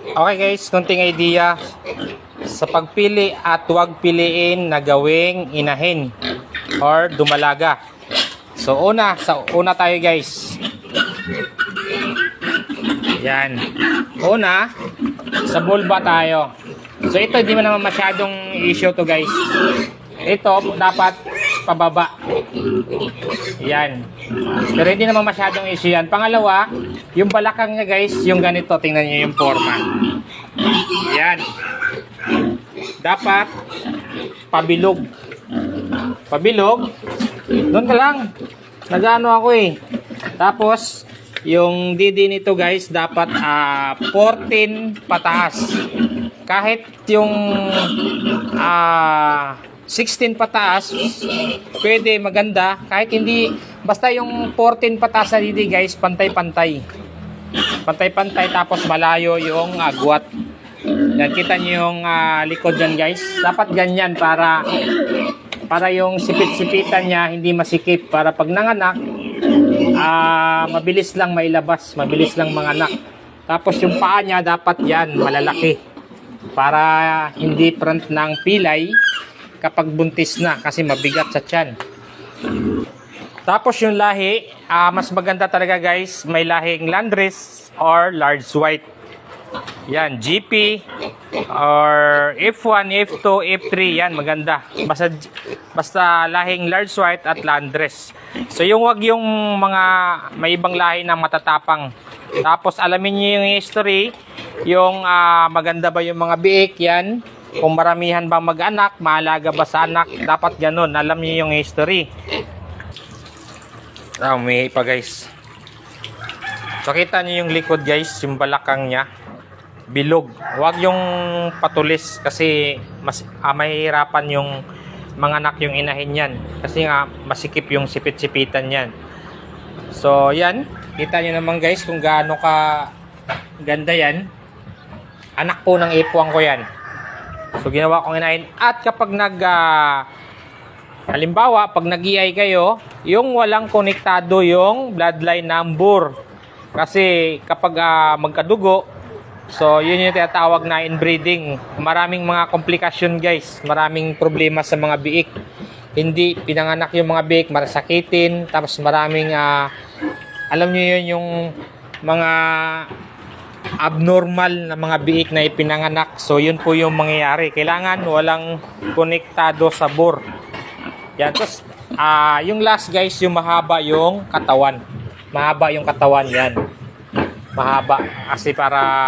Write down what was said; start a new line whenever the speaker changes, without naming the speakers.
Okay guys, konting idea sa pagpili at huwag piliin na gawing inahin or dumalaga. So una tayo guys. Yan. Una, sa bulba tayo. So ito hindi mo naman masyadong issue to guys. Ito dapat pababa. Yan. Pero hindi naman masyadong issue yan. Pangalawa, yung balakang niya guys, yung ganito, tingnan niyo yung forma. Yan. Dapat pabilog. Pabilog. Doon ka lang. Nagano ako eh. Tapos yung didi nito guys dapat 14 pataas. Kahit yung 16 pataas pwede, maganda. Kahit hindi, basta yung 14 pataas na didi guys, pantay-pantay. Pantay-pantay, tapos malayo yung agwat. Yan, kita nyo yung likod dyan guys. Dapat ganyan para yung sipit-sipitan niya hindi masikip, para pag nanganak mabilis lang mailabas, mabilis lang manganak. Tapos yung paa niya dapat yan malalaki para hindi front ng pilay kapag buntis na, kasi mabigat sa tiyan. Tapos yung lahi, mas maganda talaga guys, may lahing Landrace or large white. Yan, GP or F1, F2, F3, yan maganda. Basta lahing large white at Landrace. So yung wag yung mga may ibang lahi na matatapang. Tapos alamin niyo yung history, yung maganda ba yung mga biik, yan. Kung maramihan bang mag-anak, maalaga ba sa anak, dapat ganun. Alam niyo yung history. Umihi pa guys. So kita niyo yung likod guys, yung balakang niya. Bilog. Huwag yung patulis kasi mas mahihirapan yung mga anak yung inahin yan. Kasi nga masikip yung sipit-sipitan yan. So yan, kita nyo naman guys kung gaano ka ganda yan. Anak po ng ipuang ko yan. So ginawa kong inahin. At kapag halimbawa pag nag-iay kayo, yung walang konektado yung bloodline number. Kasi kapag magkadugo, so yun yung tinatawag na inbreeding. Maraming mga komplikasyon guys, maraming problema sa mga biik. Hindi pinanganak yung mga biik, marasakitin, tapos maraming alam niyo yun, yung mga abnormal na mga biik na ipinanganak. So yun po yung mangyayari. Kailangan walang konektado sa bore. Yan. Tapos yung last guys, yung mahaba yung katawan. Mahaba yung katawan yan. Mahaba kasi para